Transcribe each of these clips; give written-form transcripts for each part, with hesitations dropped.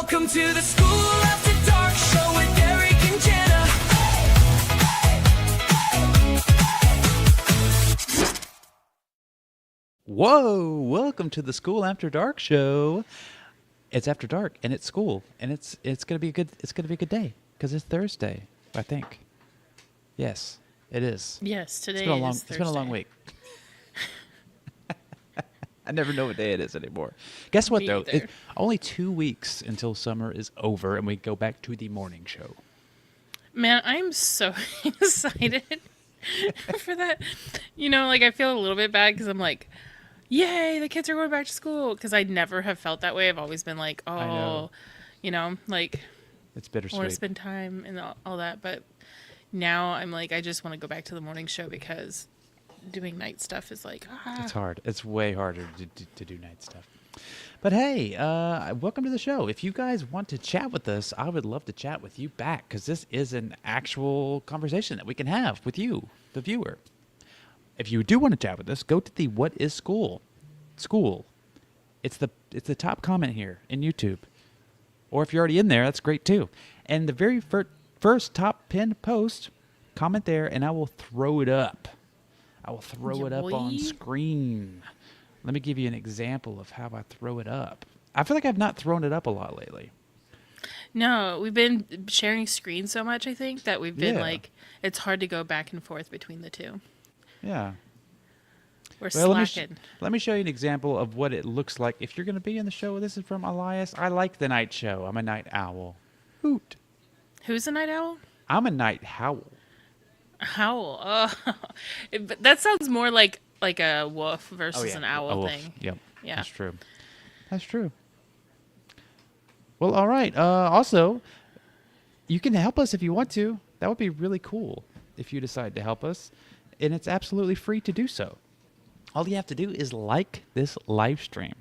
Welcome to the Skool After Dark show with Eric and Jenna. Whoa! Welcome to the Skool After Dark show. It's after dark and it's school and it's gonna be a good day because it's Thursday, I think. Yes, it is. Yes, today It's been a long, is Thursday. It's been a long week. I never know what day it is anymore. Guess what, Me though? either. Only 2 weeks until summer is over and we go back to the morning show. Man, I'm so excited for that. You know, like I feel a little bit bad because I'm like, yay, the kids are going back to school. Because I never have felt that way. I've always been like, know. oh, you know, like It's I bittersweet. want to spend time and all that. But now I'm like, I just want to go back to the morning show because doing night stuff is like, It's hard. It's way harder to do night stuff. But hey, welcome to the show. If you guys want to chat with us, I would love to chat with you back because this is an actual conversation that we can have with you, the viewer. If you do want to chat with us, go to the What is School? School. It's the top comment here in YouTube. Or if you're already in there, that's great too. And the very first top pinned post, comment there and I will throw it up. I will throw it up on boy. screen. Let me give you an example of how I throw it up. I feel like I've not thrown it up a lot lately. no, we've been sharing screens so much, I think, that we've been Yeah. like, it's hard to go back and forth between the two. Yeah. We're Well, slacking. let me show you an example of what it looks like if you're going to be in the show. This is from Elias. I like the night show. I'm a night owl. Hoot. Who's a night owl? I'm a night howl. Howl. Oh, but that sounds more like a wolf versus an owl A wolf. thing. Yep. Yeah. That's true. That's true. Well, all right. Also, you can help us if you want to. That would be really cool if you decide to help us. And it's absolutely free to do so. All you have to do is like this live stream.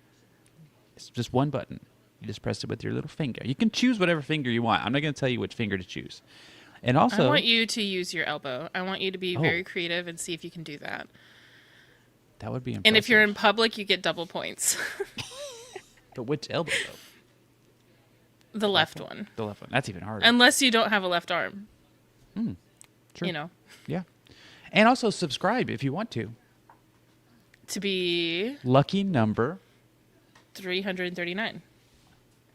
It's just one button. You just press it with your little finger. You can choose whatever finger you want. I'm not going to tell you which finger to choose. And also, I want you to use your elbow. I want you to be Oh. very creative and see if you can do that. that would be impressive. And if you're in public, you get double points. But which elbow, though? The left one. The left one. That's even harder. Unless you don't have a left arm. True. You know, Yeah. And also subscribe if you want to. to be Lucky number. 339.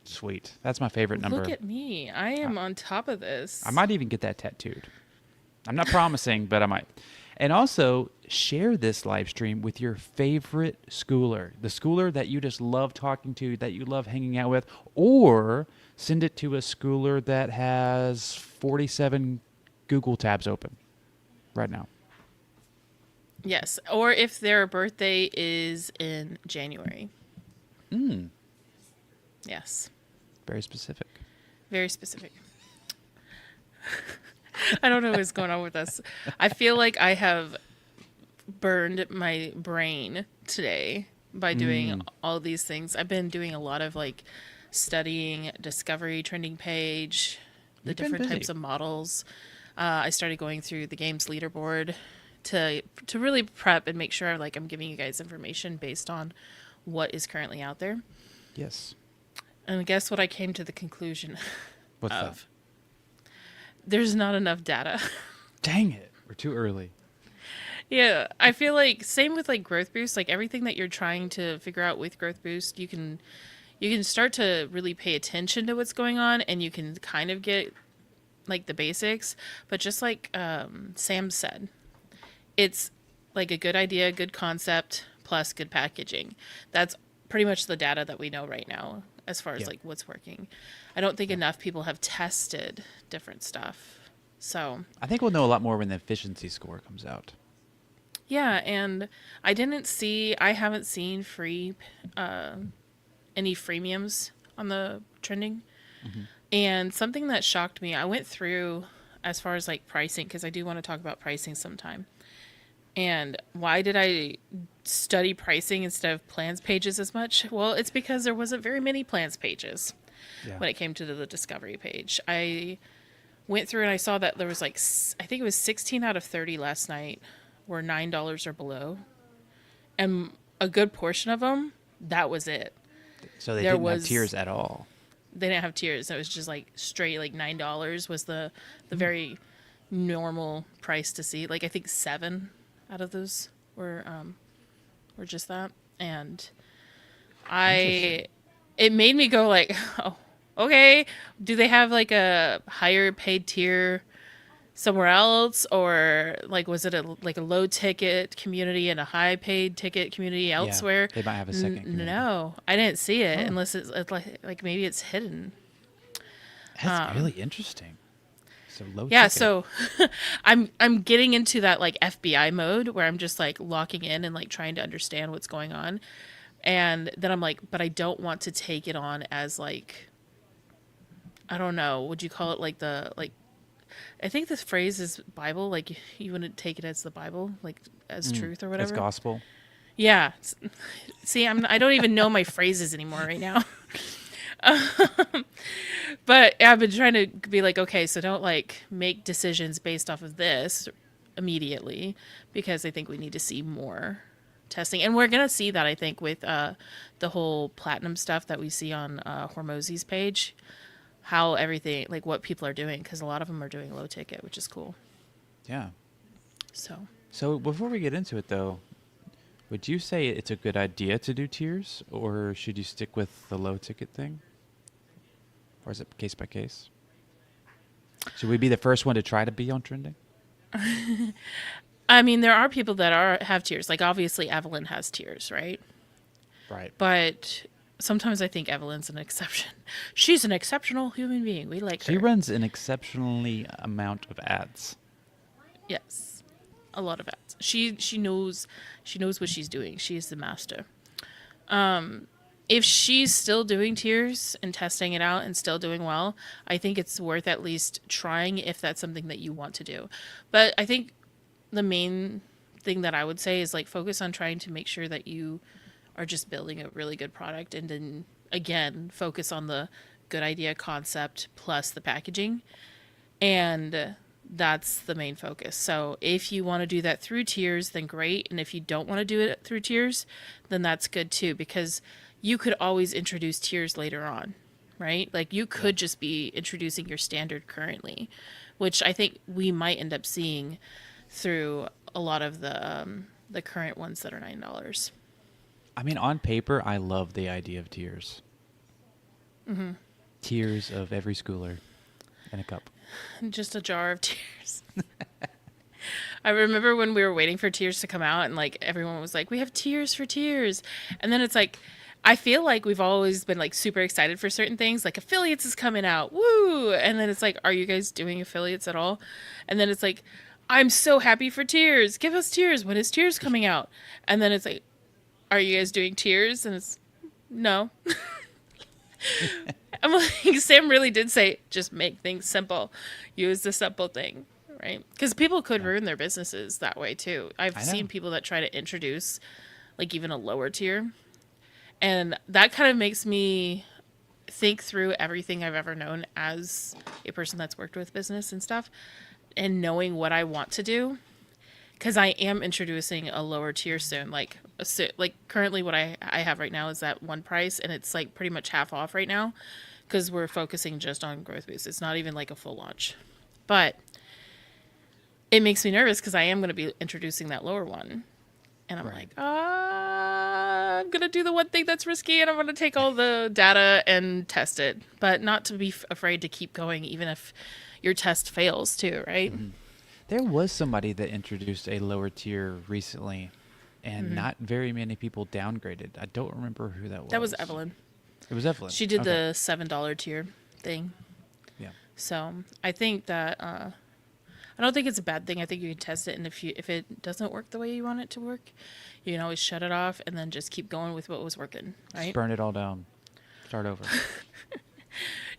Sweet. That's my favorite number. Look at me. I am on top of this. I might even get that tattooed. I'm not promising, but I might. And also, share this live stream with your favorite schooler, the schooler that you just love talking to, that you love hanging out with, or send it to a schooler that has 47 Google tabs open right now. Yes. Or if their birthday is in January. Yes. Very specific. Very specific. I don't know what's going on with us. I feel like I have burned my brain today by doing all these things. I've been doing a lot of like studying Discovery trending page, the You've been different busy. types of models. I started going through the game's leaderboard to really prep and make sure like I'm giving you guys information based on what is currently out there. Yes. And guess what I came to the conclusion What's of? that? There's not enough data. Dang it. We're too early. Yeah, I feel like same with like Growth Boost, like everything that you're trying to figure out with Growth Boost, you can start to really pay attention to what's going on and you can kind of get like the basics, but just like Sam said, it's like a good idea, good concept plus good packaging. That's pretty much the data that we know right now as far as Yeah. like what's working. I don't think enough people have tested different stuff. So, I think we'll know a lot more when the efficiency score comes out. yeah, and I haven't seen any freemiums on the trending. And something that shocked me, I went through as far as like pricing, because I do want to talk about pricing sometime. And why did I study pricing instead of plans pages as much? Well, it's because there wasn't very many plans pages Yeah. when it came to the discovery page. I went through and I saw that there was like, I think it was 16 out of 30 last night were $9 or below. And a good portion of them, that was it. So they There didn't have was- tiers at all. they didn't have tiers. It was just like straight like $9 was the very normal price to see. Like I think 7 out of those were just that, and Interesting. it made me go like, oh, okay. Do they have like a higher paid tier somewhere else, or like was it like a low ticket community and a high paid ticket community Yeah, elsewhere? they might have a second community. No, I didn't see it Oh, unless it's like maybe it's hidden. that's really interesting. So low Yeah, ticket. so I'm getting into that like FBI mode where I'm just like locking in and like trying to understand what's going on. And then I'm like, but I don't want to take it on as like, I don't know, would you call it like the like I think this phrase is Bible, like you wouldn't take it as the Bible, like as truth or That's whatever. gospel. Yeah. See, I don't even know my phrases anymore right now. But I've been trying to be like, okay, so don't like make decisions based off of this immediately because I think we need to see more testing. And we're going to see that, I think, with the whole platinum stuff that we see on Hormozy's page, how everything, like what people are doing, because a lot of them are doing low ticket, which is cool. Yeah. So, So before we get into it, though, would you say it's a good idea to do tiers, or should you stick with the low ticket thing? Or is it case by case? Should we be the first one to try to be on trending? I mean, there are people that have tiers. Like, obviously, Evelyn has tiers, right? Right. But sometimes I think Evelyn's an exception. She's an exceptional human being. We like She her. runs an exceptionally amount of ads. Yes, a lot of ads. She knows what she's doing. She's the master. If she's still doing tiers and testing it out and still doing well, I think it's worth at least trying if that's something that you want to do. But I think the main thing that I would say is like focus on trying to make sure that you are just building a really good product, and then again focus on the good idea concept plus the packaging, and that's the main focus. So if you want to do that through tiers, then great, and if you don't want to do it through tiers, then that's good too, because you could always introduce tiers later on, right? Like you could just be introducing your standard currently, which I think we might end up seeing through a lot of the current ones that are $9. I mean, on paper, I love the idea of tiers. Tiers of every schooler in a cup. Just a jar of tears. I remember when we were waiting for tiers to come out and like everyone was like, we have tiers for tiers. And then it's like, I feel like we've always been like super excited for certain things, like affiliates is coming out. Woo! And then it's like, are you guys doing affiliates at all? And then it's like, I'm so happy for tiers. Give us tiers. When is tiers coming out? And then it's like, are you guys doing tiers? And it's no. I'm like, Sam really did say, just make things simple. Use the simple thing, right? Because people could ruin their businesses that way too. I've I know. seen people that try to introduce like even a lower tier. And that kind of makes me think through everything I've ever known as a person that's worked with business and stuff, and knowing what I want to do. Because I am introducing a lower tier soon. Like currently what I have right now is that one price, and it's like pretty much half off right now because we're focusing just on growth boost. It's not even like a full launch. But it makes me nervous because I am going to be introducing that lower one. And I'm like, I'm going to do the one thing that's risky, and I'm going to take all the data and test it. But not to be afraid to keep going, even if your test fails too, right? There was somebody that introduced a lower tier recently, and not very many people downgraded. I don't remember who that was. That was Evelyn. It was Evelyn. She did Okay. the $7 tier thing. Yeah. So I think that I don't think it's a bad thing. I think you can test it, and if it doesn't work the way you want it to work, you can always shut it off and then just keep going with what was working, right? Just burn it all down. Start over.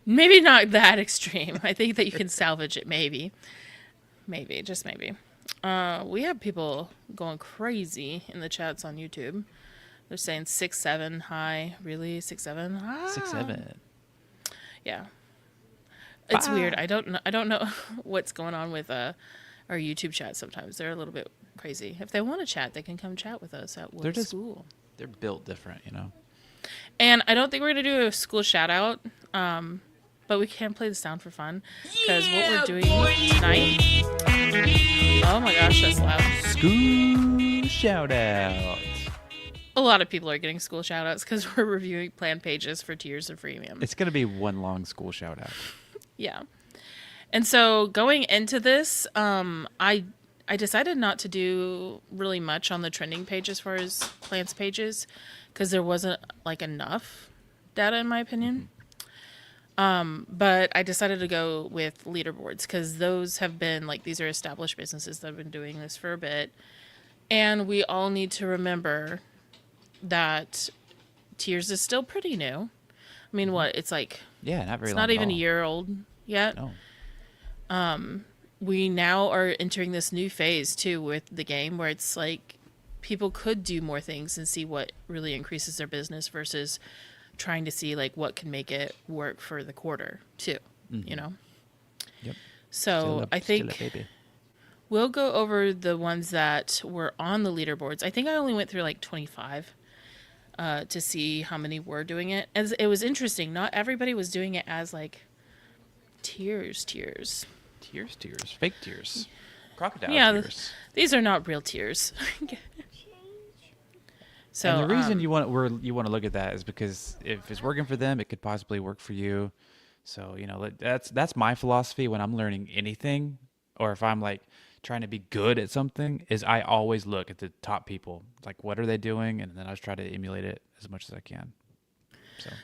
Maybe not that extreme. I think that you can salvage it. Maybe, just maybe. We have people going crazy in the chats on YouTube. They're saying 6-7 high. Really, 6-7? Ah. 6-7. Yeah. It's weird. I don't know what's going on with our YouTube chat sometimes. They're a little bit crazy. If they want to chat, they can come chat with us at They're Wood just- School. They're built different, you know. And I don't think we're going to do a school shout out But we can play this down for fun because what we're doing tonight. Oh my gosh, that's loud. Skool shout out. A lot of people are getting Skool shoutouts because we're reviewing plan pages for tiers and freemium. It's going to be one long Skool shout out. Yeah. And so going into this, I decided not to do really much on the trending page as far as plans pages because there wasn't like enough data in my opinion. But I decided to go with leaderboards because those have been like, these are established businesses that have been doing this for a bit. And we all need to remember that tiers is still pretty new. I mean, what? It's like, Yeah, not very it's long not at even a all. year old yet. No. We now are entering this new phase too with the game where it's like people could do more things and see what really increases their business versus trying to see like what can make it work for the quarter too, you know? Yep. So I Still a think baby. we'll go over the ones that were on the leaderboards. I think I only went through like 25 to see how many were doing it. As it was interesting, not everybody was doing it as like tiers. Tears, fake tears, crocodile Yeah, tears. These are not real tears. So And the reason you want to look at that is because if it's working for them, it could possibly work for you. So that's my philosophy when I'm learning anything, or if I'm like trying to be good at something, is I always look at the top people, like what are they doing, and then I just try to emulate it as much as I can.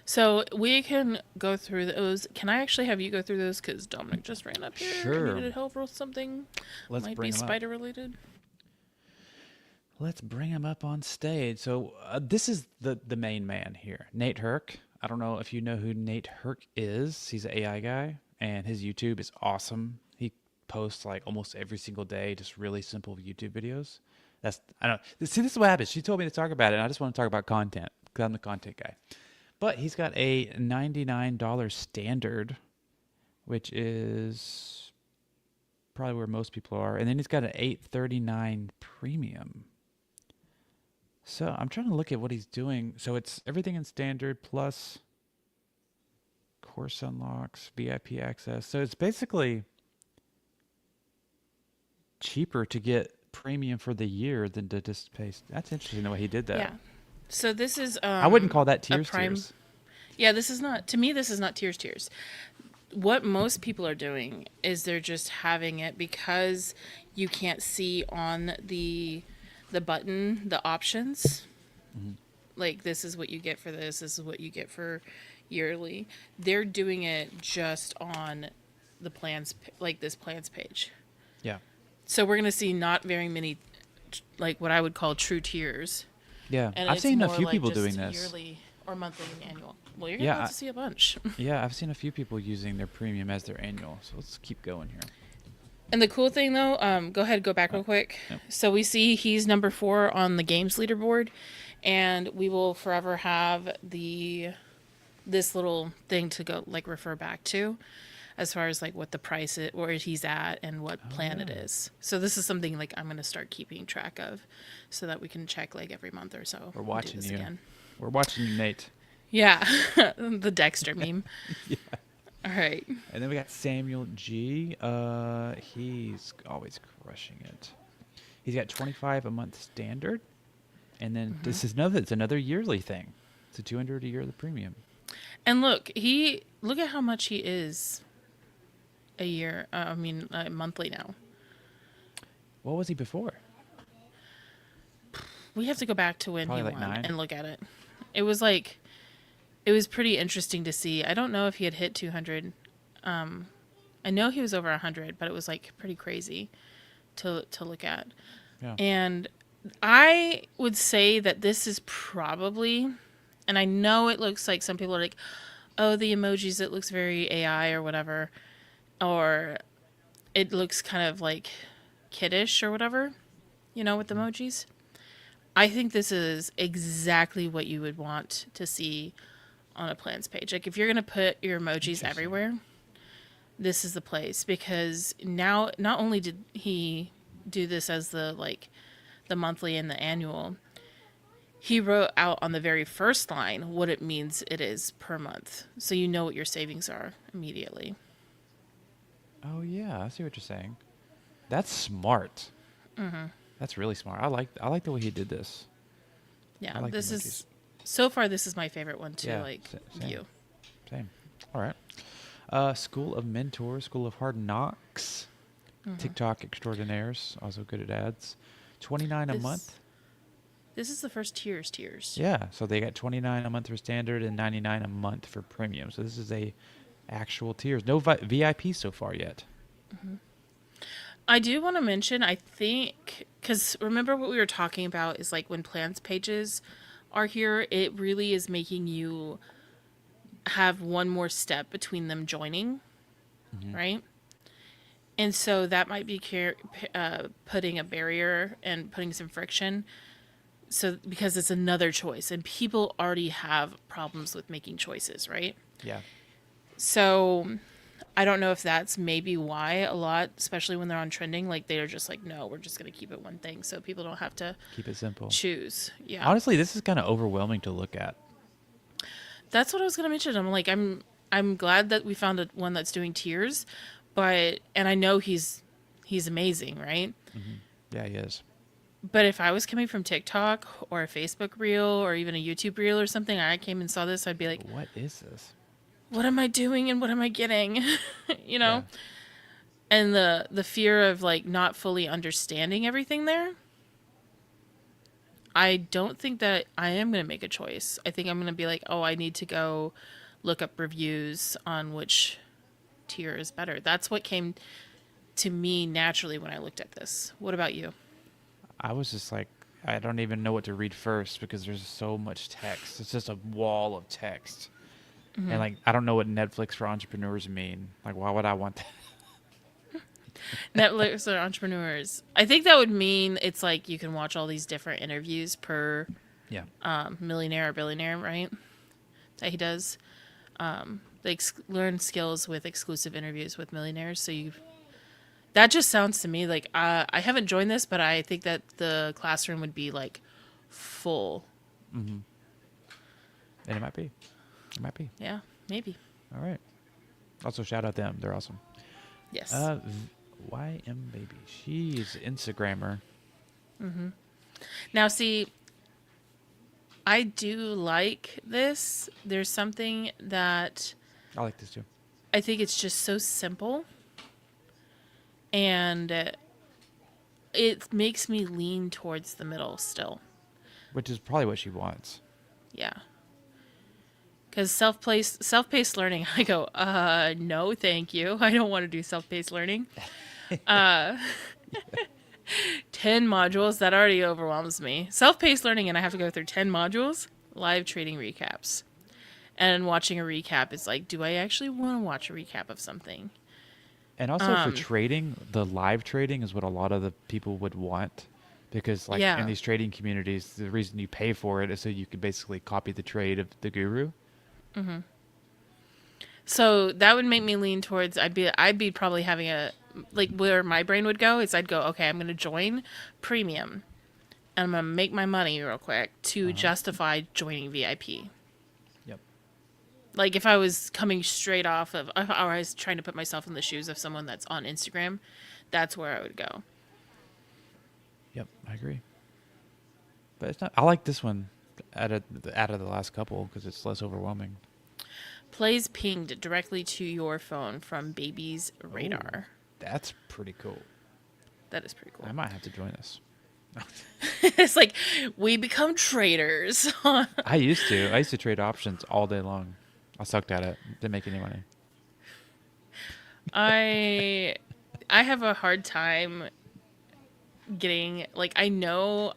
So we can go through those. Can I actually have you go through those? Because Dominic just ran up here. Sure. I needed help with something. Let's Might bring be him up. spider related. Let's bring him up on stage. So this is the main man here, Nate Herc. I don't know if you know who Nate Herc is. He's an AI guy, and his YouTube is awesome. He posts like almost every single day, just really simple YouTube videos. I don't see. This is what happens. She told me to talk about it, and I just want to talk about content because I'm the content guy. But he's got a $99 standard, which is probably where most people are, and then he's got an $8.39 premium. So I'm trying to look at what he's doing. So it's everything in standard plus course unlocks, VIP access. So it's basically cheaper to get premium for the year than to just pay. That's interesting the way he did that. Yeah. So this is. I wouldn't call that a tiers. prime- Tiers. Yeah, this is not. To me, this is not tiers. What most people are doing is they're just having it because you can't see on the button the options. Like this is what you get for this. This is what you get for yearly. They're doing it just on the plans, like this plans page. Yeah. So we're gonna see not very many, like what I would call true tiers. Yeah. And I've it's seen a more few like people just doing this. yearly or monthly and annual. Well, you're Yeah, about to see a bunch. Yeah, I've seen a few people using their premium as their annual. So let's keep going here. And the cool thing though, go ahead, go back real quick. Yep. So we see he's number 4 on the games leaderboard, and we will forever have this little thing to go like refer back to, as far as like what the price is, where he's at, and what plan it is. So this is something like I'm gonna start keeping track of, so that we can check like every month or so. We're and do watching this you. again. We're watching you, Nate. Yeah, the Dexter meme. Yeah. All right. And then we got Samuel G. He's always crushing it. He's got 25 a month standard, and then this is it's another yearly thing. It's a $200 a year the premium. And look at how much he is a year. Monthly now. What was he before? We have to go back to when Probably he like won 9. and look at it. It was pretty interesting to see. I don't know if he had hit 200. I know he was over 100, but it was like pretty crazy to look at. Yeah. And I would say that this is probably, and I know it looks like some people are like, oh, the emojis, it looks very AI or whatever, or it looks kind of like kiddish or whatever, with emojis. I think this is exactly what you would want to see on a plans page. Like if you're going to put your emojis everywhere, this is the place, because now not only did he do this as the monthly and the annual, he wrote out on the very first line what it means it is per month. So you know what your savings are immediately. Oh yeah, I see what you're saying. That's smart. That's really smart. I like the way he did this. Yeah, I like the this emojis. is so far this is my favorite one to Yeah, same. view. Same. All right. School of Mentors, School of Hard Knocks, TikTok extraordinaires, also good at ads. $29 a This- month. This is the first tiers. Yeah, so they got $29 a month for standard and $99 a month for premium. So this is a actual tiers. No VIP so far yet. I do want to mention, I think, because remember what we were talking about is like when plans pages are here, it really is making you have one more step between them joining, right? And so that might be putting a barrier and putting some friction. So because it's another choice, and people already have problems with making choices, right? Yeah. So I don't know if that's maybe why a lot, especially when they're on trending, like they're just like, no, we're just going to keep it one thing, so people don't have to Keep it simple. choose. Yeah, Honestly, this is kind of overwhelming to look at. that's what I was going to mention. I'm like, I'm glad that we found one that's doing tiers, and I know he's amazing, right? Yeah, he is. But if I was coming from TikTok or a Facebook reel or even a YouTube reel or something, I came and saw this, I'd be like, What is this? what am I doing and what am I getting? you know? Yeah. And the fear of like not fully understanding everything there. I don't think that I am going to make a choice. I think I'm going to be like, oh, I need to go look up reviews on which tier is better. That's what came to me naturally when I looked at this. What about you? I was just like, I don't even know what to read first because there's so much text. It's just a wall of text. And like, I don't know what Netflix for entrepreneurs mean. Like, why would I want that? Netflix or entrepreneurs. I think that would mean it's like you can watch all these different interviews per Yeah. millionaire or billionaire, right? That he does. Learn skills with exclusive interviews with millionaires. So that just sounds to me like I haven't joined this, but I think that the classroom would be like full. And it might be. It might be. Yeah, maybe. All right. Also, shout out them. They're awesome. Yes. YM Baby. She's Instagrammer. Now, see, I do like this. There's something that I like this too. I think it's just so simple. And it makes me lean towards the middle still. Which is probably what she wants. Yeah. Because self-paced learning, I go, no, thank you. I don't want to do self-paced learning. 10 modules, that already overwhelms me. Self-paced learning, and I have to go through 10 modules, live trading recaps. And watching a recap is like, do I actually want to watch a recap of something? And also for trading, the live trading is what a lot of the people would want. Because like Yeah. in these trading communities, the reason you pay for it is so you can basically copy the trade of the guru. So that would make me lean towards I'd be probably having a like where my brain would go is I'd go, okay, I'm going to join premium and I'm going to make my money real quick to justify joining VIP. Yep. Like if I was coming straight off of or I was trying to put myself in the shoes of someone that's on Instagram, that's where I would go. Yep, I agree. But it's not. I like this one out of the last couple because it's less overwhelming. Plays pinged directly to your phone from baby's radar. That's pretty cool. That is pretty cool. I might have to join this. It's like we become traders. I used to trade options all day long. I sucked at it. Didn't make any money. I have a hard time getting like I know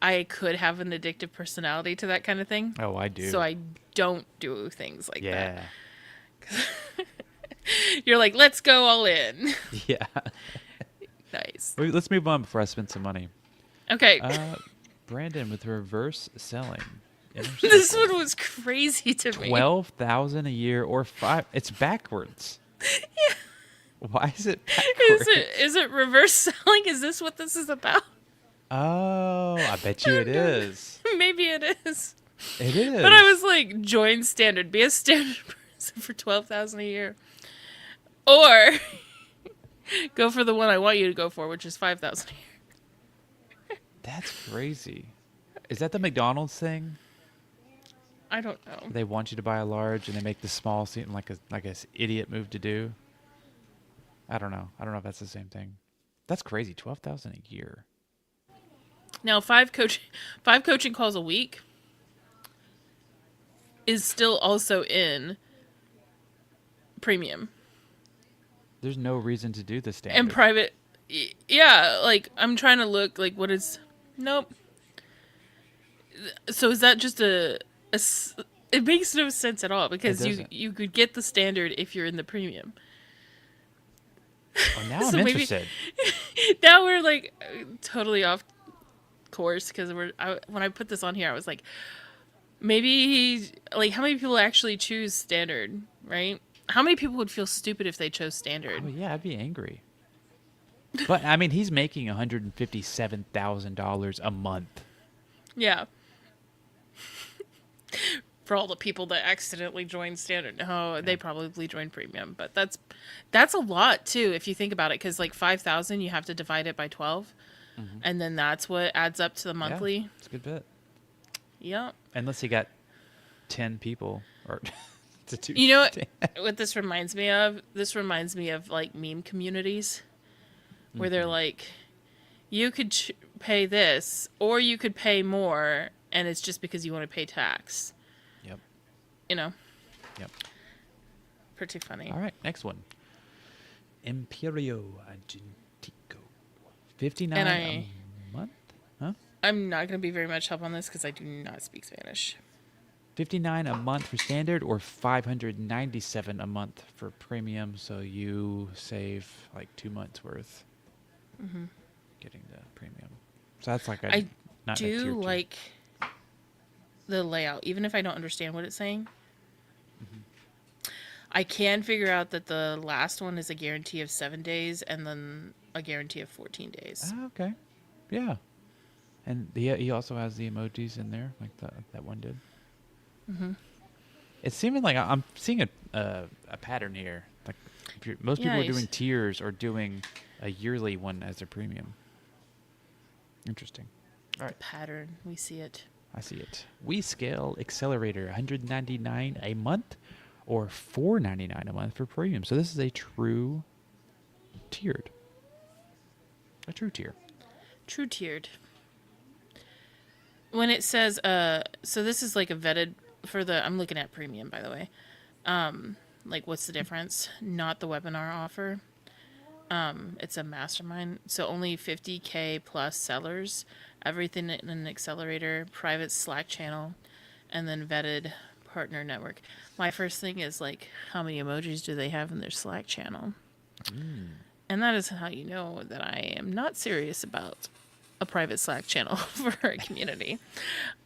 I could have an addictive personality to that kind of thing. Oh, I do. So I don't do things like yeah. that. You're like, let's go all in. Yeah. Nice. Wait, let's move on before I spend some money. Okay. Brandon with reverse selling. This one was crazy to me. 12,000 a year or 5. It's backwards. Yeah. Why is it backwards? Is it reverse selling? Is this what this is about? Oh, I bet you it is. Maybe it is. It is. But I was like, join standard. Be a standard person for $12,000 a year. Or go for the one I want you to go for, which is $5,000 a year. That's crazy. Is that the McDonald's thing? I don't know. They want you to buy a large, and they make the small seem like a idiot move to do. I don't know. I don't know if that's the same thing. That's crazy. 12,000 a year. Now, five coaching calls a week is still also in premium There's no reason to do the standard. and private. Yeah, like I'm trying to look like what is. Nope. So is that just it makes no sense at all because doesn't. you could get the standard if you're in the premium. Oh, now So I'm maybe- interested. Now we're like totally off course because when I put this on here, I was like, maybe like how many people actually choose standard, right? How many people would feel stupid if they chose standard? Oh, yeah, I'd be angry. But, I mean, he's making $157,000 a month. Yeah. For all the people that accidentally joined standard. No, they probably joined premium, but that's a lot too if you think about it cuz like 5,000 you have to divide it by 12 and then that's what adds up to the monthly. Yeah, it's a good bit. Yeah. Unless he got 10 people or to do. You know what this reminds me of? This reminds me of like meme communities where they're like you could pay this or you could pay more and it's just because you want to pay tax. Yep. You know. Yep. Pretty funny. All right, next one. Imperio Argentico. 59 And a month? Huh? I'm not going to be very much help on this because I do not speak Spanish. 59 a month for standard or 597 a month for premium, so you save like 2 months worth getting the premium. So that's like a I not a tier do two. like the layout, even if I don't understand what it's saying. I can figure out that the last one is a guarantee of 7 days and then a guarantee of 14 days. Ah, okay. Yeah. And he also has the emojis in there, like that one did. It's seeming like I'm seeing a pattern here. Like most people Yeah, are doing tiers or doing a yearly one as a premium. Interesting. All right, Pattern, we see it. I see it. We Scale Accelerator, $199 a month or $499 a month for premium. So this is a true tiered. A true tier. True tiered. When it says, so this is like a vetted for the, I'm looking at premium, by the way. Like, what's the difference? Not the webinar offer. It's a mastermind. So only 50K plus sellers, everything in an accelerator, private Slack channel, and then vetted partner network. My first thing is like, how many emojis do they have in their Slack channel? And that is how you know that I am not serious about a private Slack channel for a community.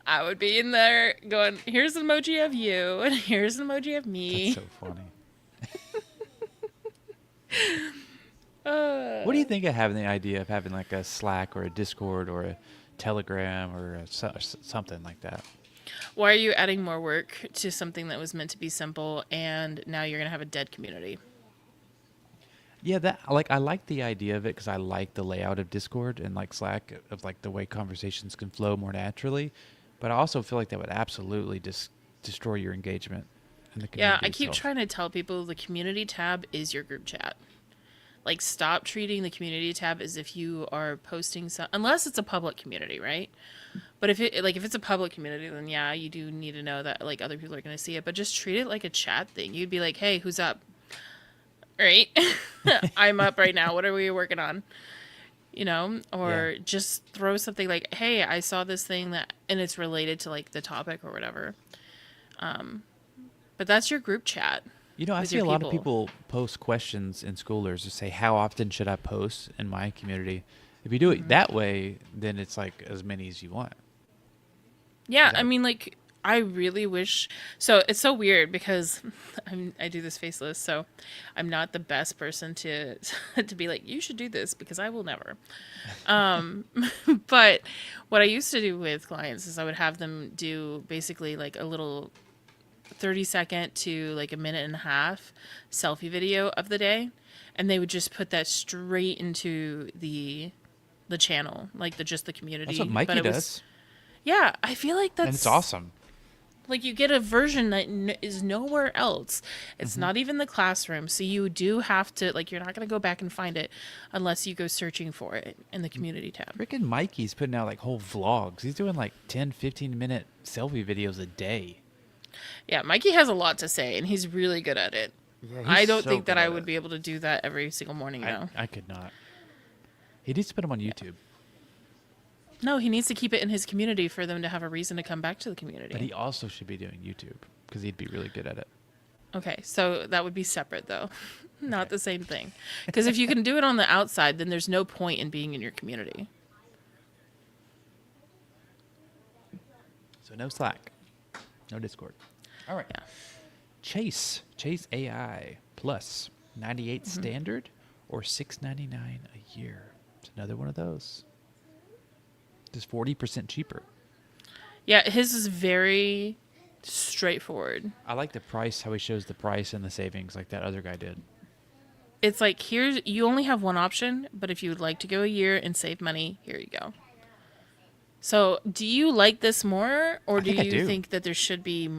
I would be in there going, here's an emoji of you, and here's an emoji of me. That's so funny. What do you think of having the idea of having like a Slack or a Discord or a Telegram or something like that? Why are you adding more work to something that was meant to be simple and now you're going to have a dead community? Yeah, that I like the idea of it because I like the layout of Discord and like Slack of like the way conversations can flow more naturally, but I also feel like that would absolutely destroy your engagement in the community. Yeah, I keep itself. trying to tell people the community tab is your group chat. Like, stop treating the community tab as if you are posting unless it's a public community, right? But if it's a public community, then yeah, you do need to know that like other people are going to see it. But just treat it like a chat thing. You'd be like, hey, who's up? Right? I'm up right now. What are we working on? You know, or just throw something like, hey, I saw this thing and it's related to like the topic or whatever. But that's your group chat. You know, I with see your a lot of people post questions in Schoolers to say, how often should I post in my community? If you do it that way, then it's like as many as you want. Yeah, Yeah. I mean, like, I really wish. So it's so weird because I do this faceless, so I'm not the best person to to be like, you should do this because I will never. But what I used to do with clients is I would have them do basically like a little 30-second to like a minute and a half selfie video of the day, and they would just put that straight into the channel, like just the community. That's what But Mikey it was- does, Yeah, I feel like that's and it's awesome. like you get a version that is nowhere else. It's not even the classroom, so you do have to like you're not going to go back and find it unless you go searching for it in the community tab. Freaking Mikey's putting out like whole vlogs. He's doing like 10, 15-minute selfie videos a day. Yeah, Mikey has a lot to say, and he's really good at it. Yeah, I don't think that I would be able to do that every single morning now. I could not. He needs to put them on YouTube. No, he needs to keep it in his community for them to have a reason to come back to the community. But he also should be doing YouTube because he'd be really good at it. Okay, so that would be separate, though. Not the same thing. Because if you can do it on the outside, then there's no point in being in your community. So no Slack. No Discord. All right. Yeah. Chase AI Plus 98 standard or $6.99 a year. It's another one of those. Just 40% cheaper. Yeah, his is very straightforward. I like the price, how he shows the price and the savings like that other guy did. It's like, here's, you only have one option, but if you would like to go a year and save money, here you go. So, do you like this more, or do think I you do. think that there should be...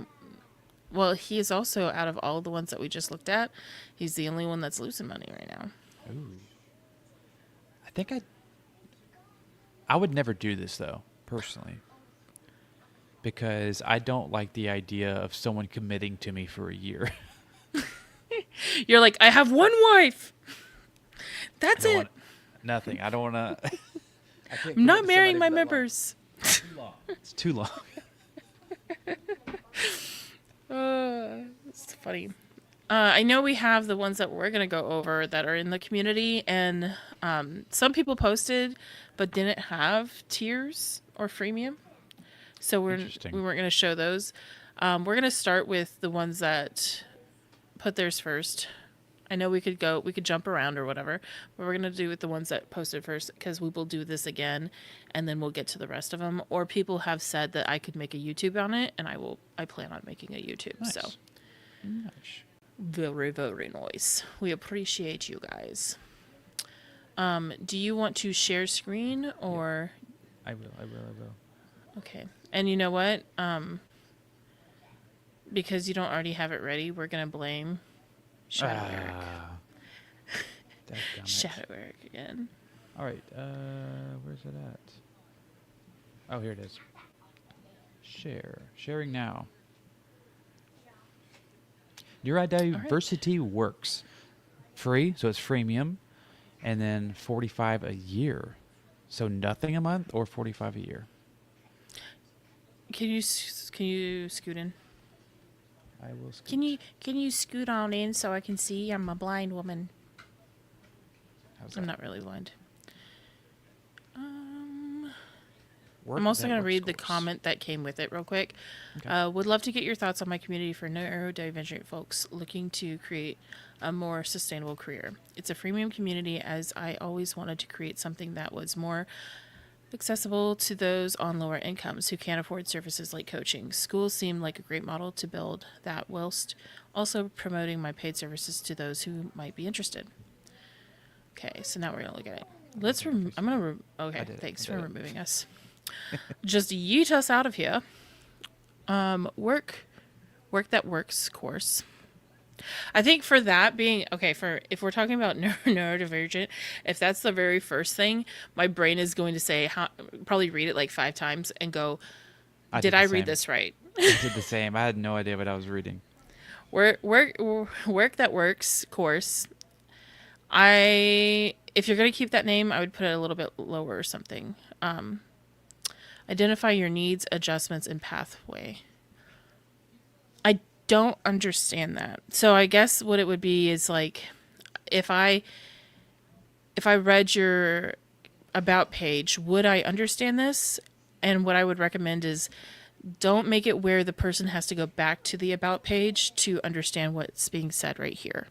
Well, he is also, out of all the ones that we just looked at, he's the only one that's losing money right now. Ooh. I think I would never do this though, personally. Because I don't like the idea of someone committing to me for a year. You're like, I have one wife. That's I don't it. want nothing. I don't want to. I'm not marrying my members. It's too long. It's funny. I know we have the ones that we're going to go over that are in the community, and some people posted but didn't have tiers or freemium. So we Interesting. weren't going to show those. We're going to start with the ones that put theirs first. I know we could jump around or whatever, but we're going to do with the ones that posted first because we will do this again and then we'll get to the rest of them. Or people have said that I could make a YouTube on it, and I plan on making a YouTube. Nice. So Nice. very, very nice. We appreciate you guys. Do you want to share screen or? I will. Okay. And you know what? Because you don't already have it ready, we're going to blame Shadow Eric. Dadgummit. Shadow Eric again. All right. Where's it at? Oh, here it is. Share. Sharing now. Neurodiversity works. Free, so it's freemium, and then $45 a year. So nothing a month or $45 a year. Can you scoot in? I will. Skip. Can you scoot on in so I can see? I'm a blind woman. How's I'm that? not really blind. Work I'm also that going to works read the course. comment that came with it real quick. Okay. Would love to get your thoughts on my community for neurodivergent folks looking to create a more sustainable career. It's a freemium community, as I always wanted to create something that was more accessible to those on lower incomes who can't afford services like coaching. Schools seem like a great model to build that, whilst also promoting my paid services to those who might be interested. Okay, so now we're going to look at it. Let's I'm going to okay, did it. thanks I for did it. removing us. Just yeet us out of here. Work that works course. I think for that being okay, for if we're talking about neurodivergent, if that's the very first thing, my brain is going to say probably read it like 5 times and go, did I read this right? I did the same. I had no idea what I was reading. Work that works course. If you're going to keep that name, I would put it a little bit lower or something. Identify your needs, adjustments, and pathway. I don't understand that. So I guess what it would be is like, if I read your about page, would I understand this? And what I would recommend is Don't make it where the person has to go back to the about page to understand what's being said right here.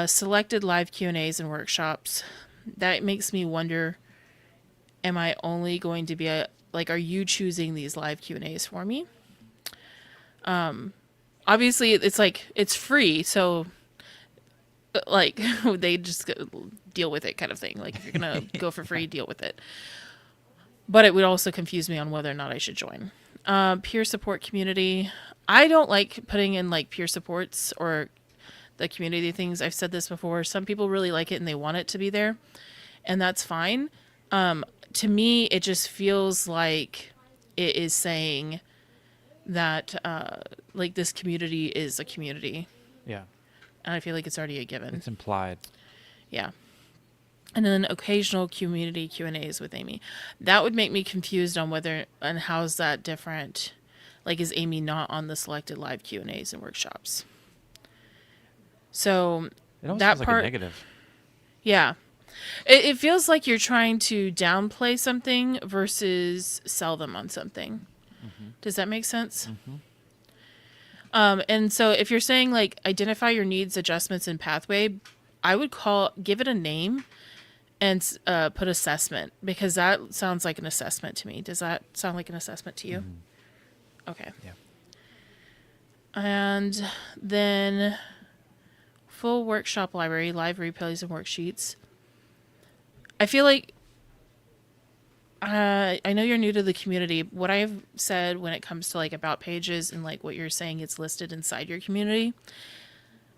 Selected live Q&As and workshops. That makes me wonder, am I only going to be are you choosing these live Q&As for me? Obviously it's like, it's free. So like they just deal with it kind of thing. Like if you're going to go for free, deal with it. But it would also confuse me on whether or not I should join. Peer support community. I don't like putting in like peer supports or the community things. I've said this before. Some people really like it and they want it to be there, and that's fine. To me, it just feels like it is saying that like this community is a community, Yeah. and I feel like it's already a given. It's implied. Yeah. And then occasional community Q&As with Amy. That would make me confused on whether and how's that different. Like, is Amy not on the selected live Q&As and workshops? So It almost that feels part, like a negative. yeah, it feels like you're trying to downplay something versus sell them on something. Does that make sense? And so if you're saying like identify your needs, adjustments, and pathway, I would give it a name and put assessment, because that sounds like an assessment to me. Does that sound like an assessment to you? Okay. Yeah. And then full workshop library, live replays and worksheets. I feel like I know you're new to the community. What I've said when it comes to like about pages and like what you're saying it's listed inside your community,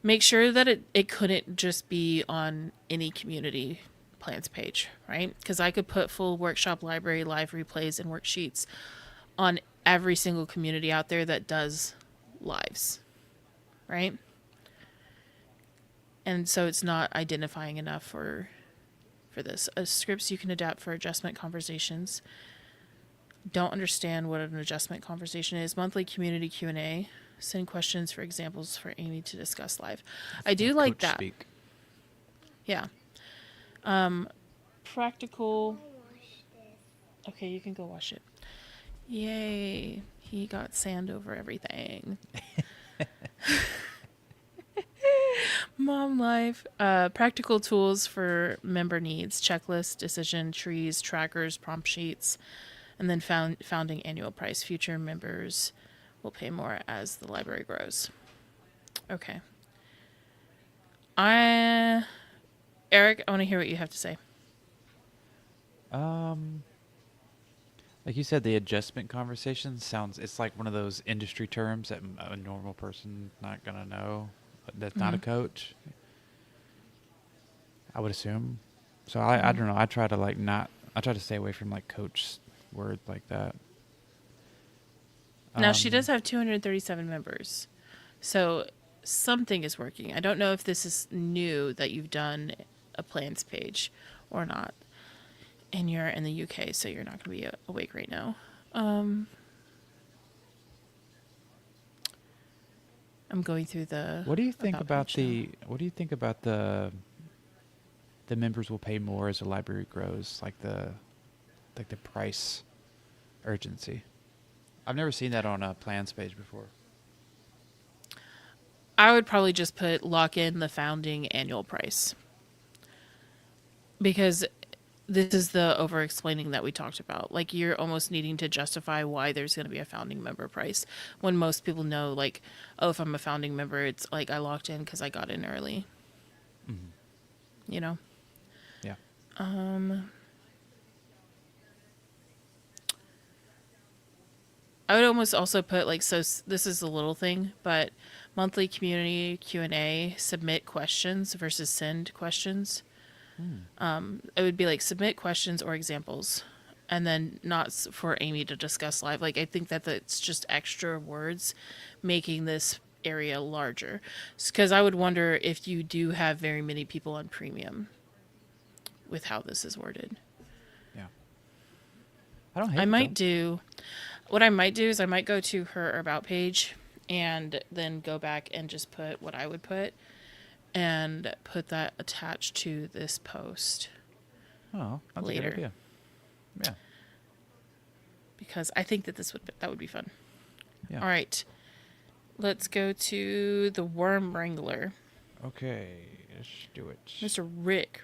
make sure that it couldn't just be on any community plans page, right? Because I could put full workshop library, live replays, and worksheets on every single community out there that does lives, right? And so it's not identifying enough for this. Scripts you can adapt for adjustment conversations. Don't understand what an adjustment conversation is. Monthly community Q&A. Send questions for examples for Amy to discuss live. I do like Coach that. speak. Yeah. Practical. Okay, you can go wash it. Yay. He got sand over everything. Mom life. Practical tools for member needs. Checklist, decision trees, trackers, prompt sheets, and then founding annual price. Future members will pay more as the library grows. Okay. Eric, I want to hear what you have to say. Like you said, the adjustment conversation it's like one of those industry terms that a normal person not gonna know. That's not a coach, I would assume. So I don't know. I try to stay away from like coach words like that. Now, she does have 237 members. So something is working. I don't know if this is new that you've done a plans page or not. And you're in the UK, so you're not going to be awake right now. I'm going through the. What do you think about page now. What do you think about the members will pay more as the library grows, like the price urgency? I've never seen that on a plans page before. I would probably just lock in the founding annual price, because this is the over explaining that we talked about. Like, you're almost needing to justify why there's going to be a founding member price when most people know, like, oh, if I'm a founding member, it's like I locked in because I got in early. You know? Yeah. I would almost also put like, so this is a little thing, but monthly community Q&A, submit questions versus send questions. It would be like submit questions or examples, and then not for Amy to discuss live. Like, I think that's just extra words making this area larger, because I would wonder if you do have very many people on premium with how this is worded. Yeah. I don't hate I it, might though. do, what I might do is I might go to her about page and then go back and just put what I would put and put that attached to this post Oh, that's a later. good idea. Yeah. because I think that that would be fun. Yeah. All right. Let's go to the Worm Wrangler. Okay, let's do it. Mr. Rick.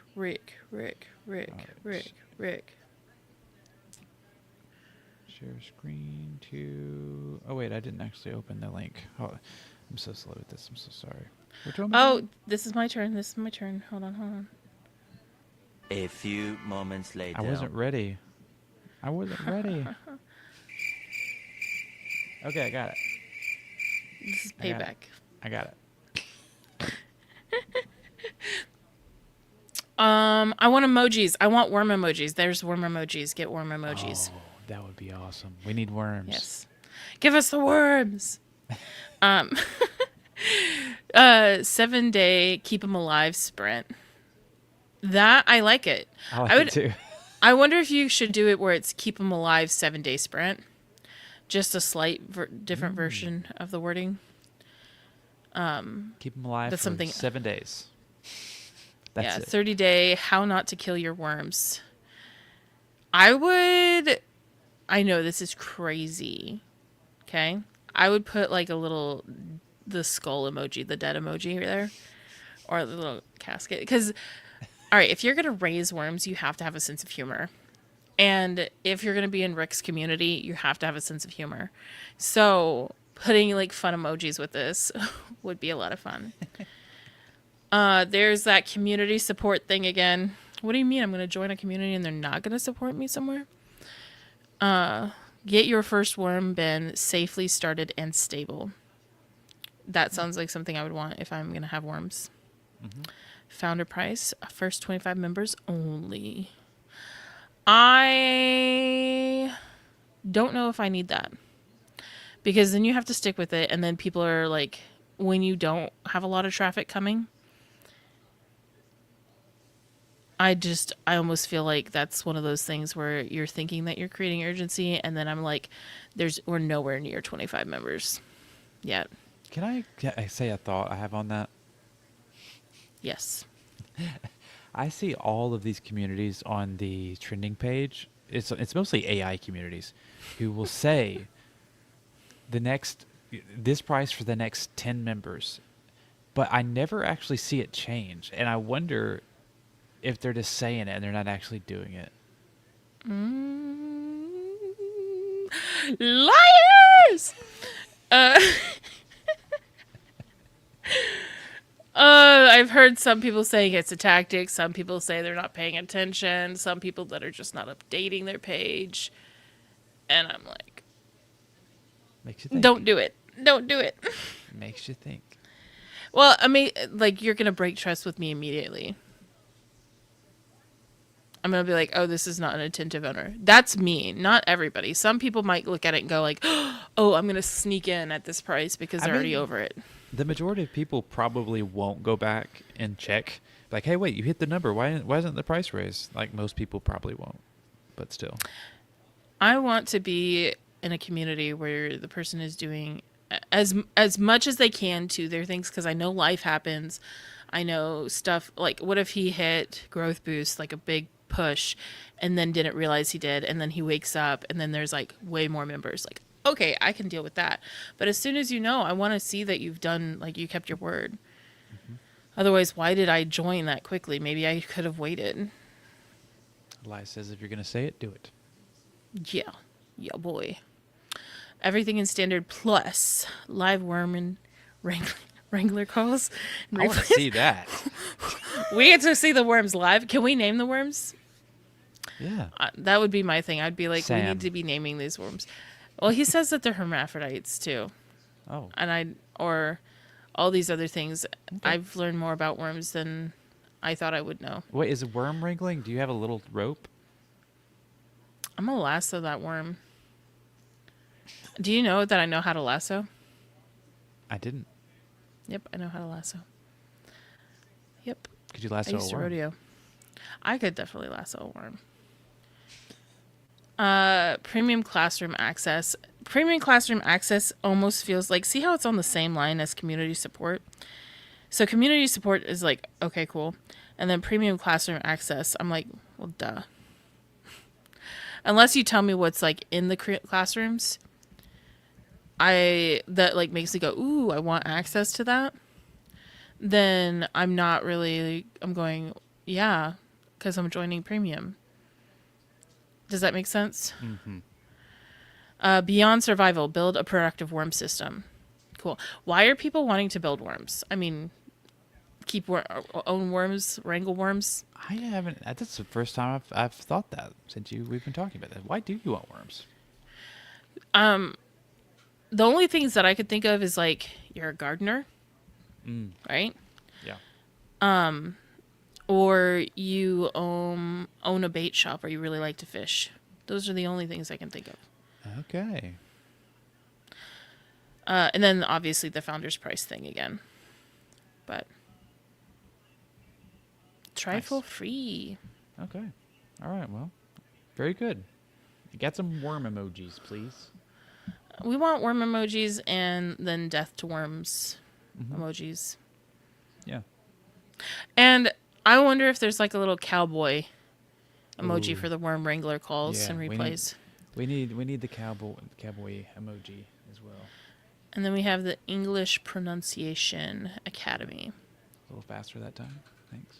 Share screen to. Oh wait, I didn't actually open the link. Oh, I'm so slow at this. I'm so sorry. Which one? Oh, this is my turn. Hold on. A few moments later. I wasn't ready. Okay, I got it. This is I got it. payback. I got it. I want emojis. I want worm emojis. There's worm emojis. Get worm emojis. Oh, that would be awesome. We need worms. Yes. Give us the worms. 7-day keep them alive sprint. That I like it. I like it too. I wonder if you should do it where it's keep them alive 7-day sprint. Just a slight different version of the wording. Keep them alive That's for something- 7 days. That's it. 30-day how not to kill your worms. I know this is crazy. Okay? I would put like the skull emoji, the dead emoji there. Or the little casket. Because, all right, if you're going to raise worms, you have to have a sense of humor. And if you're going to be in Rick's community, you have to have a sense of humor. So putting like fun emojis with this would be a lot of fun. There's that community support thing again. What do you mean I'm going to join a community and they're not going to support me somewhere? Get your first worm bin safely started and stable. That sounds like something I would want if I'm going to have worms. Mm-hmm. Founder price, first 25 members only. I don't know if I need that. Because then you have to stick with it, and then people are like, when you don't have a lot of traffic coming, I almost feel like that's one of those things where you're thinking that you're creating urgency, and then I'm like, we're nowhere near 25 members yet. Can I say a thought I have on that? Yes. I see all of these communities on the trending page. It's mostly AI communities who will say this price for the next 10 members, but I never actually see it change, and I wonder if they're just saying it and they're not actually doing it. Liars! I've heard some people saying it's a tactic. Some people say they're not paying attention. Some people that are just not updating their page. And I'm like, Makes you think. don't do it. Don't do it. Makes you think. Well, I mean, like, you're going to break trust with me immediately. I'm going to be like, oh, this is not an attentive owner. That's me, not everybody. Some people might look at it and go like, oh, I'm going to sneak in at this price because they're already over it. The majority of people probably won't go back and check. Like, hey, wait, you hit the number. Why isn't the price raised? Like, most people probably won't, but still. I want to be in a community where the person is doing as much as they can to their things, because I know life happens. I know stuff like, what if he hit growth boost, like a big push, and then didn't realize he did, and then he wakes up and then there's like way more members. Like, okay, I can deal with that. But as soon as I want to see that you've done, like, you kept your word. Mm-hmm. Otherwise, why did I join that quickly? Maybe I could have waited. Elias says if you're going to say it, do it. Yeah. Yeah, boy. Everything in standard plus live worm and wrangler calls. I want to see that. We get to see the worms live. Can we name the worms? Yeah. That would be my thing. I'd be like, Sam. we need to be naming these worms. Well, he says that they're hermaphrodites too. Oh. And or all these other things. Okay. I've learned more about worms than I thought I would know. Wait, is it worm wrangling? Do you have a little rope? I'm gonna lasso that worm. Do you know that I know how to lasso? I didn't. Yep, I know how to lasso. Yep. Could you lasso I used a to worm? rodeo. I could definitely lasso a worm. Premium classroom access. Premium classroom access almost feels like, see how it's on the same line as community support? So community support is like, okay, cool. And then premium classroom access, I'm like, well, duh. unless you tell me what's like in the classrooms, that like makes me go, ooh, I want access to that. Then I'm not really. I'm going, yeah, because I'm joining premium. Does that make sense? Beyond survival, build a productive worm system. Cool. Why are people wanting to build worms? I mean, own worms, wrangle worms. I haven't. That's the first time I've thought that since we've been talking about that. Why do you want worms? The only things that I could think of is like you're a gardener, right? Yeah. Or you own a bait shop, or you really like to fish. Those are the only things I can think of. Okay. And then obviously the founder's price thing again. But trifle free. Okay. All right. Well, very good. You got some worm emojis, please. We want worm emojis and then death to worms emojis. Yeah. And I wonder if there's like a little cowboy emoji Ooh. for the worm wrangler calls Yeah, and replays. We need the cowboy emoji as well. And then we have the English Pronunciation Academy. A little faster that time. Thanks.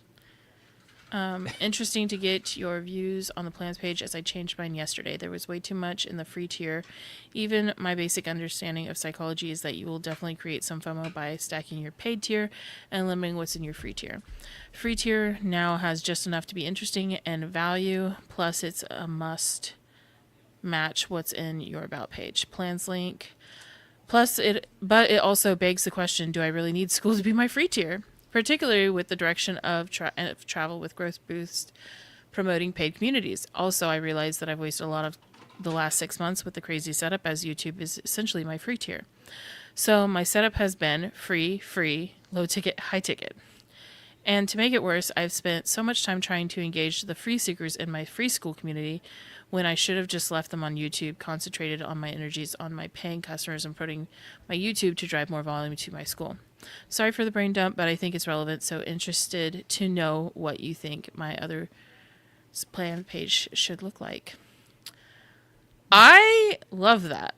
Interesting to get your views on the plans page as I changed mine yesterday. There was way too much in the free tier. Even my basic understanding of psychology is that you will definitely create some FOMO by stacking your paid tier and limiting what's in your free tier. Free tier now has just enough to be interesting and value, plus it's a must match what's in your about page. Plans link. But it also begs the question, do I really need Skool to be my free tier? Particularly with the direction of travel with Growth Boost promoting paid communities. Also, I realize that I've wasted a lot of the last 6 months with the crazy setup, as YouTube is essentially my free tier. So my setup has been free, low ticket, high ticket. And to make it worse, I've spent so much time trying to engage the free seekers in my free Skool community when I should have just left them on YouTube, concentrated on my energies on my paying customers and putting my YouTube to drive more volume to my Skool. Sorry for the brain dump, but I think it's relevant, so interested to know what you think my other plan page should look like. I love that.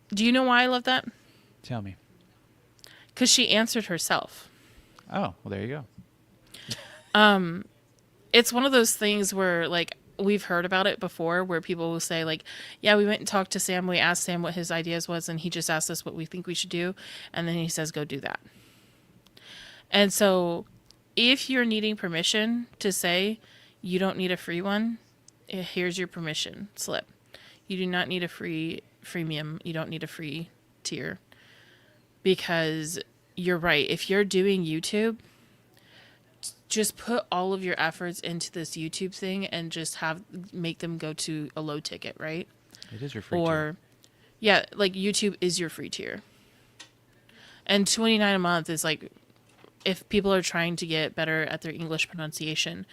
Do you know why I love that? Tell me. Because she answered herself. Oh, well, there you go. It's one of those things where, like, we've heard about it before, where people will say, like, yeah, we went and talked to Sam. We asked Sam what his ideas was, and he just asked us what we think we should do. And then he says, go do that. And so if you're needing permission to say you don't need a free one, here's your permission slip. You do not need a freemium. You don't need a free tier. Because you're right. If you're doing YouTube, just put all of your efforts into this YouTube thing and just make them go to a low ticket, right? It is your free tier. Yeah, like YouTube is your free tier. And $29 a month is like, if people are trying to get better at their English pronunciation,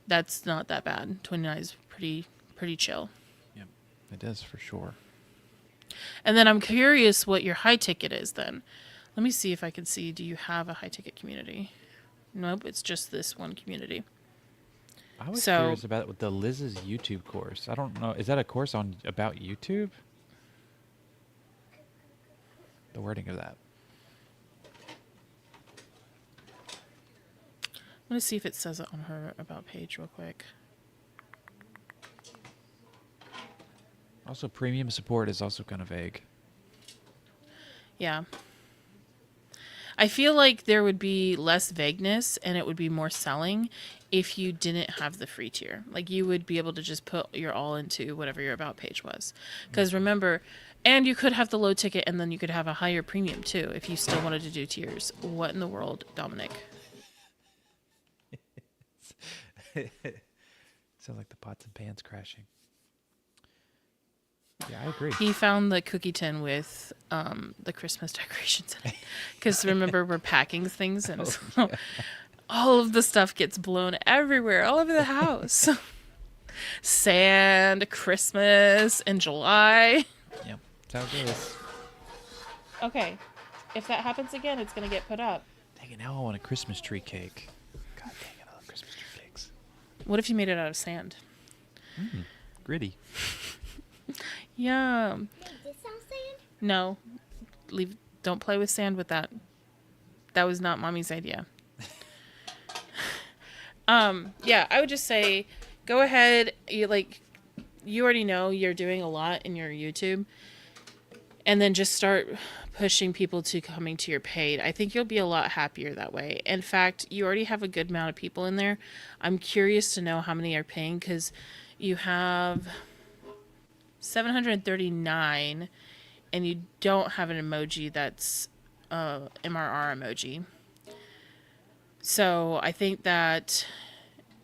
that's not that bad. 29 is pretty chill. Yep, it is for sure. And then I'm curious what your high ticket is then. Let me see if I can see, do you have a high ticket community? Nope, it's just this one community. I was curious about the Liz's YouTube course. I don't know. Is that a course about YouTube? The wording of that. I'm going to see if it says it on her about page real quick. Also, premium support is also kind of vague. Yeah. I feel like there would be less vagueness and it would be more selling if you didn't have the free tier. Like, you would be able to just put your all into whatever your about page was. Because remember, and you could have the low ticket and then you could have a higher premium too if you still wanted to do tiers. What in the world, Dominic? Sounds like the pots and pans crashing. Yeah, I agree. He found the cookie tin with the Christmas decorations in it. Because remember, we're packing things, and so all of the stuff gets blown everywhere, all over the house. Sand, Christmas, and July. Yep, that's how it goes. Okay, if that happens again, it's going to get put up. Dang it, now I want a Christmas tree cake. God dang it, I love Christmas tree cakes. What if you made it out of sand? Gritty. Yeah. This sound sand? No. Leave. Don't play with sand with that. That was not mommy's idea. Yeah, I would just say go ahead. You already know you're doing a lot in your YouTube. And then just start pushing people to coming to your paid. I think you'll be a lot happier that way. In fact, you already have a good amount of people in there. I'm curious to know how many are paying because you have 739 and you don't have an emoji that's MRR emoji. So I think that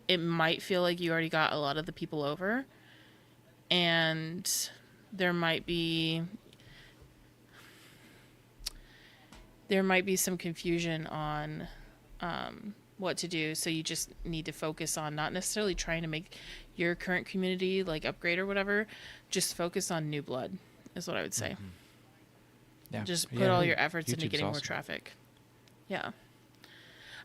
it might feel like you already got a lot of the people over. And there might be some confusion on what to do. So you just need to focus on not necessarily trying to make your current community like upgrade or whatever. Just focus on new blood is what I would say. Yeah. Just put all your efforts into YouTube's getting more awesome. traffic. Yeah.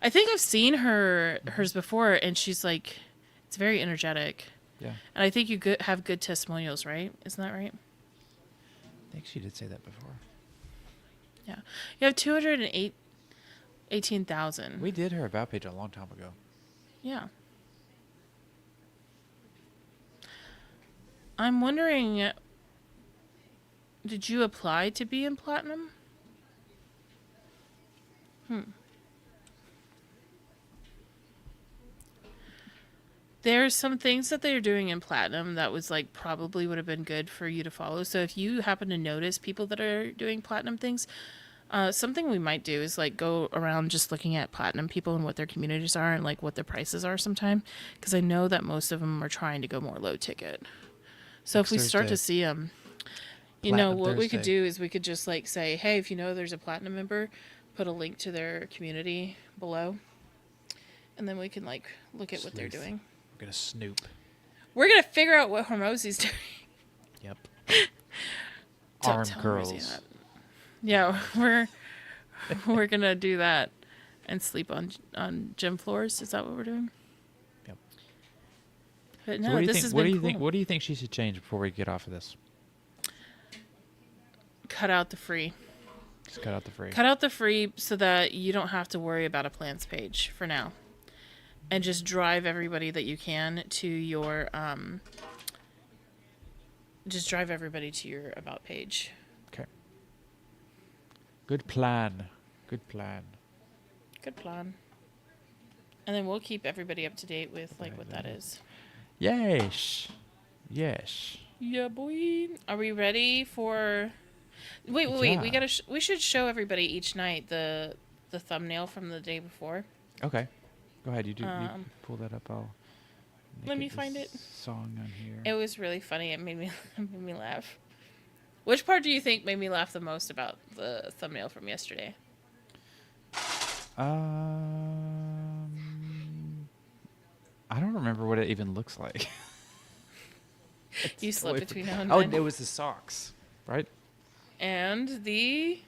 I think I've seen hers before, and she's like, it's very energetic. Yeah. And I think you have good testimonials, right? Isn't that right? I think she did say that before. Yeah. You have 218,000. We did her about page a long time ago. Yeah. I'm wondering, did you apply to be in platinum? There's some things that they're doing in platinum that was like probably would have been good for you to follow. So if you happen to notice people that are doing platinum things, something we might do is like go around just looking at platinum people and what their communities are and like what their prices are sometime. Because I know that most of them are trying to go more low ticket. So if we start to Thursday. see them, you know, Platinum what we could Thursday. do is we could just like say, hey, if you know there's a platinum member, put a link to their community below. And then we can like look at what they're Sleuth. doing. We're gonna snoop. We're gonna figure out what Hormozzi's doing. Yep. Don't Arm tell Hormozzi curls. that. Yeah, we're gonna do that and sleep on gym floors. Is that what we're doing? Yep. But So no, what do you this think? has What do been you cool. think? What do you think she should change before we get off of this? Cut out the free. Just cut out the free. Cut out the free so that you don't have to worry about a plans page for now. And just drive everybody that you can to your just drive everybody to your about page. Okay. Good plan. Good plan. Good plan. And then we'll keep everybody up to date with like what that is. Yes. Yes. Yeah, boy. Are we ready for? Wait. We Yeah. gotta. We should show everybody each night the thumbnail from the day before. Okay. Go ahead. You Um, pull that up. I'll. let make me this find it. Song on here. It was really funny. It made me made me laugh. Which part do you think made me laugh the most about the thumbnail from yesterday? I don't remember what it even looks like. You slept between now and Oh, then. it was the socks, right? And the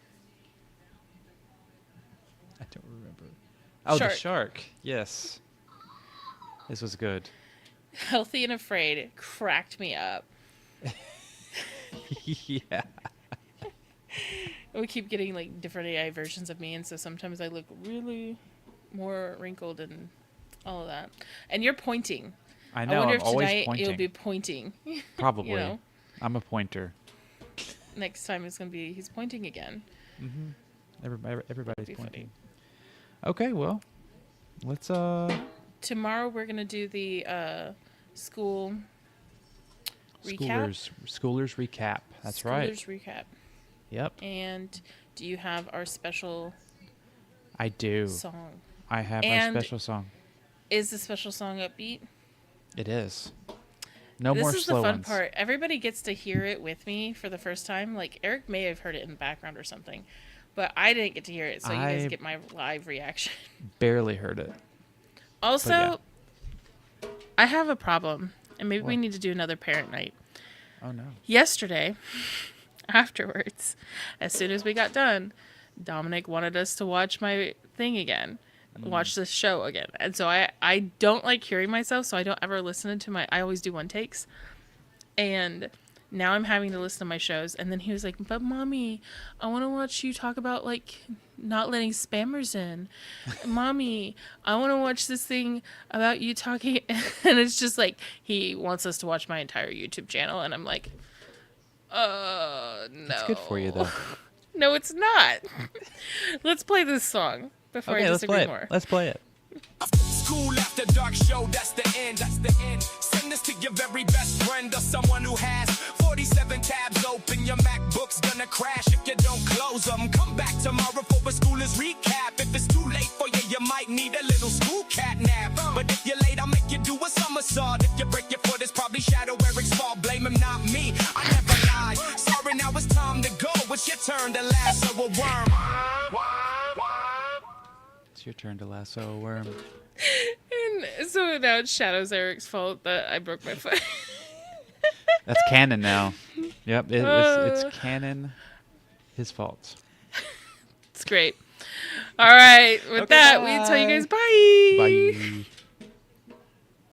I don't remember. Oh, Shark. the shark. Yes. This was good. Healthy and Afraid cracked me up. Yeah. We keep getting like different AI versions of me, and so sometimes I look really more wrinkled and all of that. And you're pointing. I know. I wonder I'm if always tonight pointing. you'll be pointing. Probably. you know? I'm a pointer. Next time it's gonna be he's pointing again. Everybody's Be pointing. funny. Okay, well, let's Tomorrow we're gonna do the school recap. Schoolers recap. That's right. Schoolers recap. Yep. And do you have our special I do. song? I have And- my special song. Is the special song upbeat? It is. No This more is slow the fun ones. part. Everybody gets to hear it with me for the first time. Like Eric may have heard it in the background or something, but I didn't get to hear it, so you guys I- get my live reaction. Barely heard it. Also, I have a problem, and maybe we What? need to do another parent night. Oh no. Yesterday, afterwards, as soon as we got done, Dominic wanted us to watch my thing again. watch this show again. And so I don't like hearing myself, so I don't ever listen to I always do one takes. And now I'm having to listen to my shows. And then he was like, but mommy, I want to watch you talk about like not letting spammers in. Mommy, I want to watch this thing about you talking. And it's just like, he wants us to watch my entire YouTube channel. And I'm like, no. It's good for you, though. No, it's not. Let's play this song before I Okay, let's disagree play it. more. Let's play it. School after dark show, that's the end. That's the end. Send this to your very best friend or someone who has 47 tabs open. Your MacBook's gonna crash if you don't close them. Come back tomorrow for a schoolers recap. If it's too late for you, you might need a little school cat nap. But if you're late, I'll make you do a somersault. If you break your foot, it's probably Shadow Eric's fault. Blame him, not me. I never lied. Sorry, now it's time to go. It's your turn to lasso a worm. It's your turn to lasso a worm. And so now it's Shadow's Eric's fault that I broke my foot. That's canon now. Yep, it's canon. His fault. It's great. All right. With Okay, that, we tell you bye. guys bye. Bye.